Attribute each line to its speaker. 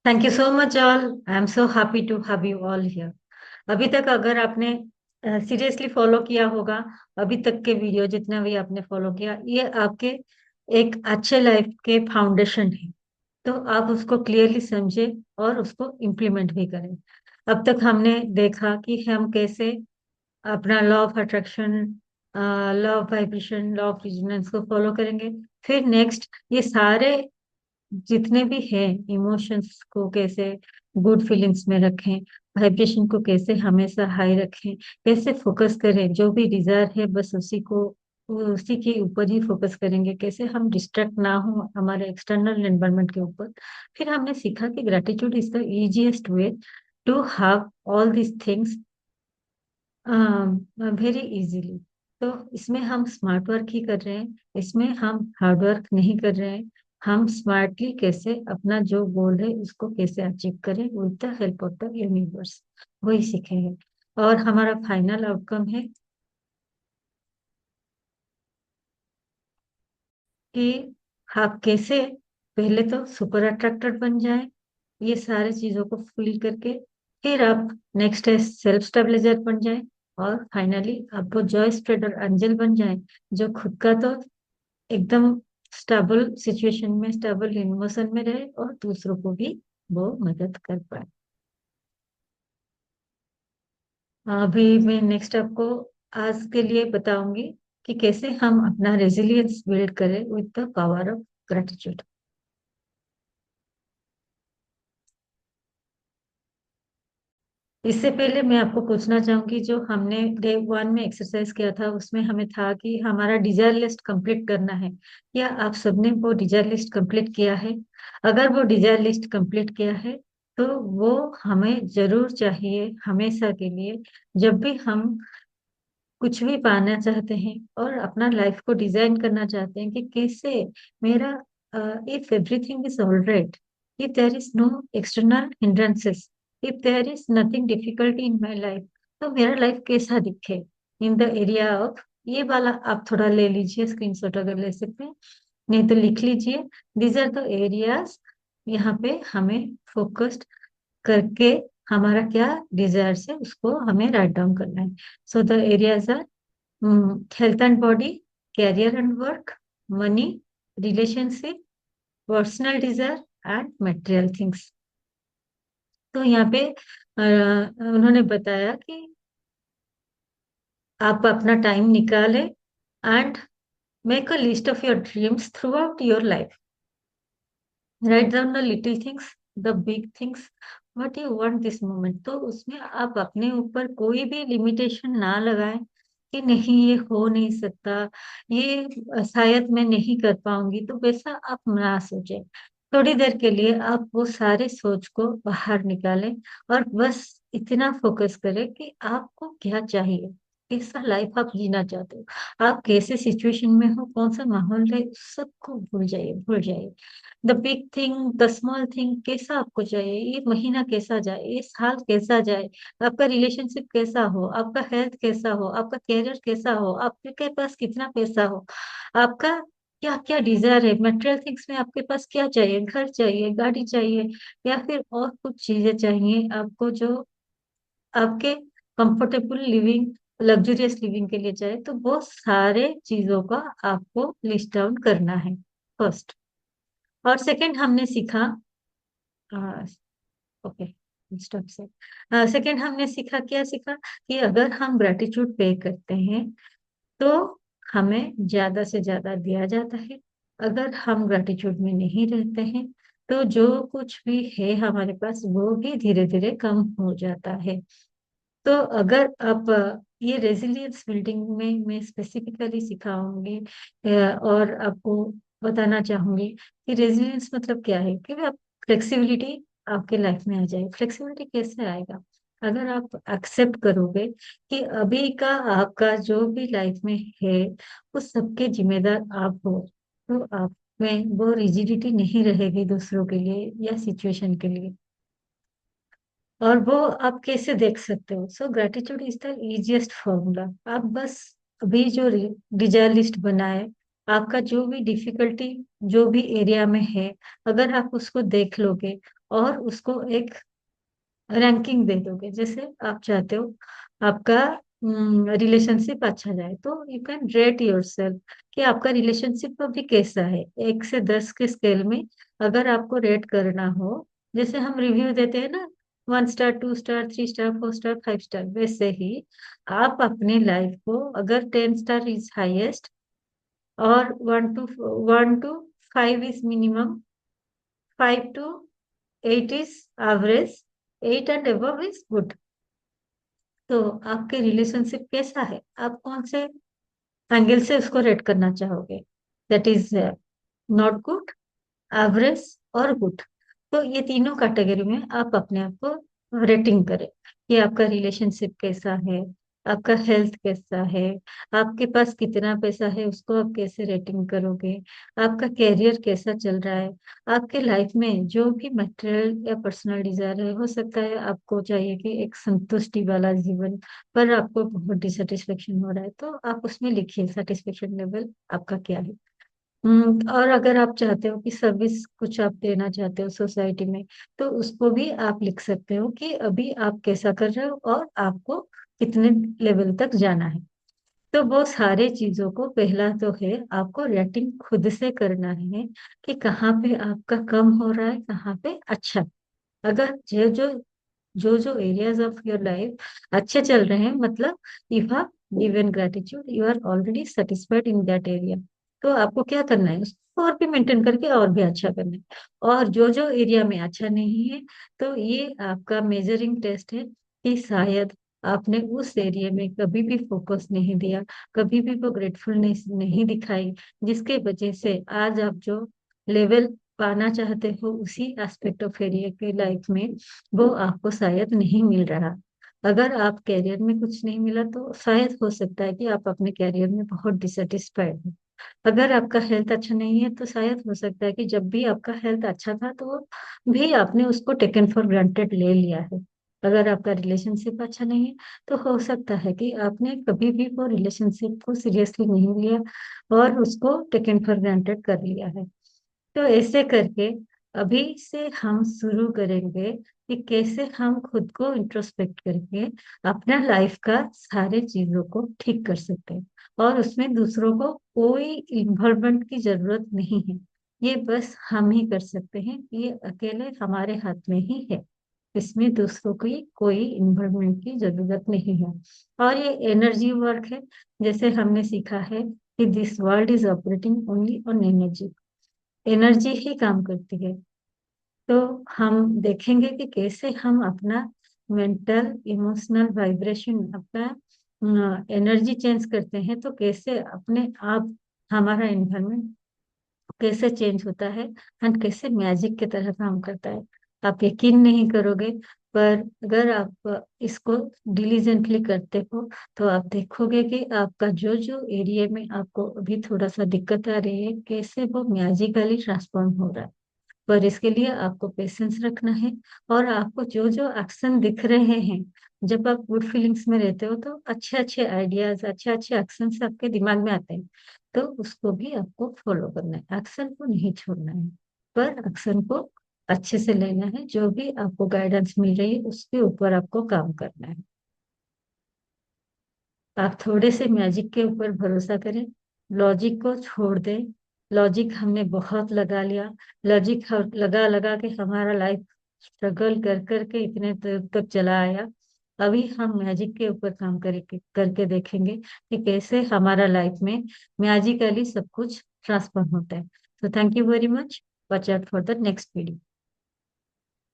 Speaker 1: Thank you so much all. I am so happy to have you all here. अभी तक अगर आपने seriously follow किया होगा, अभी तक के वीडियो जितना भी आपने फॉलो किया, ये आपके एक अच्छे लाइफ के फाउंडेशन है। तो आप उसको क्लियरली समझे और उसको इम्प्लीमेंट भी करें। अब तक हमने देखा कि हम कैसे अपना law of attraction, law of vibration, law of resonance को फॉलो करेंगे। फिर नेक्स्ट ये सारे जितने भी हैं इमोशंस को कैसे गुड फीलिंग्स में रखें, वाइब्रेशन को कैसे हमेशा हाई रखें, कैसे फोकस करें, जो भी डिजायर है बस उसी को, उसी के ऊपर ही फोकस करेंगे, कैसे हम डिस्ट्रैक्ट ना हो हमारे एक्सटर्नल एनवायरनमेंट के ऊपर। फिर हमने सीखा कि gratitude is the easiest way to have all these things very easily. तो इसमें हम स्मार्ट वर्क ही कर रहे हैं, इसमें हम हार्ड वर्क नहीं कर रहे हैं। हम स्मार्टली कैसे अपना जो गोल है उसको कैसे अचीव करें with the help of the universe, वही सीखेंगे। और हमारा फाइनल आउटकम है कि आप कैसे पहले तो सुपर अट्रैक्टेड बन जाए ये सारे चीजों को फील करके, फिर आप नेक्स्ट है सेल्फ स्टेबलाइजर बन जाए, और फाइनली आप वो जॉय स्प्रेडर एंजल बन जाए, जो खुद का तो एकदम स्टेबल सिचुएशन में, स्टेबल इमोशन में रहे और दूसरों को भी वो मदद कर पाए। अभी मैं नेक्स्ट आपको आज के लिए बताऊंगी कि कैसे हम अपना रेजिलियंस बिल्ड करें with the power of gratitude. इससे पहले मैं आपको पूछना चाहूंगी, जो हमने डे वन में एक्सरसाइज किया था उसमें हमें था कि हमारा डिजायर लिस्ट कंप्लीट करना है। क्या आप सबने वो डिजायर लिस्ट कंप्लीट किया है? अगर वो डिजायर लिस्ट कंप्लीट किया है तो वो हमें जरूर चाहिए हमेशा के लिए। जब भी हम कुछ भी पाना चाहते हैं और अपना लाइफ को डिजाइन करना चाहते हैं कि कैसे मेरा, if everything is all right, if there is no external hindrances, if there is nothing difficulty in my life, तो मेरा लाइफ कैसा दिखे इन द एरिया ऑफ, ये वाला आप थोड़ा ले लीजिए, स्क्रीनशॉट अगर ले सकते हैं, नहीं तो लिख लीजिए। दीज आर द एरियाज, यहाँ पे हमें फोकस्ड करके हमारा क्या डिजायर है उसको हमें राइट डाउन करना है। So the areas are health and body, career and work, money, relationship, personal desire and material things. तो यहाँ पे उन्होंने बताया कि आप अपना टाइम निकालें and make a list of your dreams through out your life. Write down the little things, the big things, what you want this moment. तो उसमें आप अपने ऊपर कोई भी लिमिटेशन ना लगाएं कि नहीं ये हो नहीं सकता, ये शायद मैं नहीं कर पाऊंगी, तो वैसा आप ना सोचें। थोड़ी देर के लिए आप वो सारे सोच को बाहर निकालें और बस इतना फोकस करें कि आपको क्या चाहिए, कैसा लाइफ आप जीना चाहते हो, आप कैसे सिचुएशन में हो, कौन सा माहौल है, सबको भूल जाइए, भूल जाइए। The big thing, the small thing, कैसा आपको चाहिए, ये महीना कैसा जाए, ये साल कैसा जाए, आपका रिलेशनशिप कैसा हो, आपका हेल्थ कैसा हो, आपका कैरियर कैसा हो, आपके पास कितना पैसा हो, आपका क्या क्या डिजायर है, मटेरियल थिंग्स में आपके पास क्या चाहिए, घर चाहिए, गाड़ी चाहिए, या फिर और कुछ चीजें चाहिए आपको जो आपके कंफर्टेबल लिविंग, लग्जरियस लिविंग के लिए चाहिए, तो वो सारे चीजों का आपको लिस्ट डाउन करना है फर्स्ट। और सेकंड हमने सीखा, ओके स्टॉप से, सेकंड हमने सीखा, क्या सीखा कि अगर हम ग्रेटिट्यूड पे करते हैं तो हमें ज्यादा से ज्यादा दिया जाता है। अगर हम ग्रेटिट्यूड में नहीं रहते हैं तो जो कुछ भी है हमारे पास वो भी धीरे धीरे कम हो जाता है। तो अगर आप ये रेजिलियंस बिल्डिंग में मैं स्पेसिफिकली सिखाऊंगी, और आपको बताना चाहूंगी कि रेजिलियंस मतलब क्या है, कि आप फ्लेक्सिबिलिटी आपके लाइफ में आ जाए। फ्लेक्सिबिलिटी कैसे आएगा? अगर आप एक्सेप्ट करोगे कि अभी का आपका जो भी लाइफ में है उस सबके जिम्मेदार आप हो, तो आप में वो रिजिडिटी नहीं रहेगी दूसरों के लिए या सिचुएशन के लिए। और वो आप कैसे देख सकते हो? So gratitude is the easiest formula. आप बस अभी जो डिजायर लिस्ट बनाए, आपका जो भी डिफिकल्टी जो भी एरिया में है, अगर आप उसको देख लोगे और उसको एक रैंकिंग दे दोगे, जैसे आप चाहते हो आपका रिलेशनशिप अच्छा जाए, तो यू कैन रेट योरसेल्फ कि आपका रिलेशनशिप अभी कैसा है, 1 से 10 के स्केल में। अगर आपको रेट करना हो, जैसे हम रिव्यू देते हैं ना, 1 star, 2 star, 3 star, 4 star, 5 star, वैसे ही आप अपने लाइफ को, अगर 10 स्टार इज हाईएस्ट और 1 to 5 is minimum, 5 to 8 is average, 8 and above is good. तो आपके रिलेशनशिप कैसा है, आप कौन से एंगल से उसको रेट करना चाहोगे? That is not good, average और गुड। तो ये तीनों कैटेगरी में आप अपने आप को रेटिंग करें कि आपका रिलेशनशिप कैसा है, आपका हेल्थ कैसा है, आपके पास कितना पैसा है, उसको आप कैसे रेटिंग करोगे, आपका कैरियर कैसा चल रहा है, आपके लाइफ में जो भी मटेरियल या पर्सनल डिजायर है, हो सकता है आपको चाहिए कि एक संतुष्टि वाला जीवन, पर आपको बहुत डिससेटिस्फेक्शन हो रहा है, तो आप उसमें लिखिए सेटिस्फेक्शन लेवल आपका क्या है। और अगर आप चाहते हो कि सर्विस कुछ आप देना चाहते हो सोसाइटी में, तो उसको भी आप लिख सकते हो कि अभी आप कैसा कर रहे हो और आपको कितने लेवल तक जाना है। तो वो सारे चीजों को, पहला तो है आपको रेटिंग खुद से करना है कि कहाँ पे आपका कम हो रहा है, कहाँ पे अच्छा। अगर जो जो एरियाज ऑफ योर लाइफ अच्छे चल रहे हैं, मतलब you have given gratitude, you are already satisfied in that area, तो आपको क्या करना है, उसको और भी मेंटेन करके और भी अच्छा करना है। और जो जो एरिया में अच्छा नहीं है, तो ये आपका मेजरिंग टेस्ट है कि शायद आपने उस एरिया में कभी भी फोकस नहीं दिया, कभी भी वो ग्रेटफुलनेस नहीं दिखाई, जिसके वजह से आज आप जो लेवल पाना चाहते हो उसी एस्पेक्ट ऑफ एरिया के लाइफ में, वो आपको शायद नहीं मिल रहा। अगर आप कैरियर में कुछ नहीं मिला, तो शायद हो सकता है कि आप अपने कैरियर में बहुत डिससेटिस्फाइड हो। अगर आपका हेल्थ अच्छा नहीं है, तो शायद हो सकता है कि जब भी आपका हेल्थ अच्छा था, तो भी आपने उसको टेकन फॉर ग्रांटेड ले लिया है। अगर आपका रिलेशनशिप अच्छा नहीं है, तो हो सकता है कि आपने कभी भी वो रिलेशनशिप को सीरियसली नहीं लिया और उसको टेकन फॉर ग्रांटेड कर लिया है। तो ऐसे करके अभी से हम शुरू करेंगे कि कैसे हम खुद को इंट्रोस्पेक्ट करके अपना लाइफ का सारे चीजों को ठीक कर सकते हैं, और उसमें दूसरों को कोई इन्वॉल्वमेंट की जरूरत नहीं है। ये बस हम ही कर सकते हैं, ये अकेले हमारे हाथ में ही है। इसमें दूसरों की कोई इन्वॉल्वमेंट की जरूरत नहीं है। और ये एनर्जी वर्क है। जैसे हमने सीखा है कि this world is operating only on energy, energy ही काम करती है। तो हम देखेंगे कि कैसे हम अपना मेंटल इमोशनल वाइब्रेशन, अपना एनर्जी चेंज करते हैं, तो कैसे अपने आप हमारा एनवायरनमेंट कैसे चेंज होता है, एंड कैसे मैजिक की तरह काम करता है। आप यकीन नहीं करोगे, पर अगर आप इसको डिलीजेंटली करते हो, तो आप देखोगे कि आपका जो जो एरिया में आपको अभी थोड़ा सा दिक्कत आ रही है, कैसे वो मैजिकली ट्रांसफॉर्म हो रहा है। पर इसके लिए आपको पेशेंस रखना है, और आपको जो जो एक्शन दिख रहे हैं, जब आप गुड फीलिंग्स में रहते हो, तो अच्छे अच्छे आइडियाज, अच्छे अच्छे एक्शंस आपके दिमाग में आते हैं, तो उसको भी आपको फॉलो करना है, एक्शन को नहीं छोड़ना है, पर एक्शन को अच्छे से लेना है। जो भी आपको गाइडेंस मिल रही है, उसके ऊपर आपको काम करना है। आप थोड़े से मैजिक के ऊपर भरोसा करें, लॉजिक को छोड़ दें। लॉजिक हमने बहुत लगा लिया, लॉजिक लगा लगा के हमारा लाइफ स्ट्रगल कर करके इतने दूर तक चला आया। अभी हम मैजिक के ऊपर काम करके करके देखेंगे कि कैसे हमारा लाइफ में मैजिकली सब कुछ ट्रांसफॉर्म होता है। तो thank you very much. Watch out for the next video.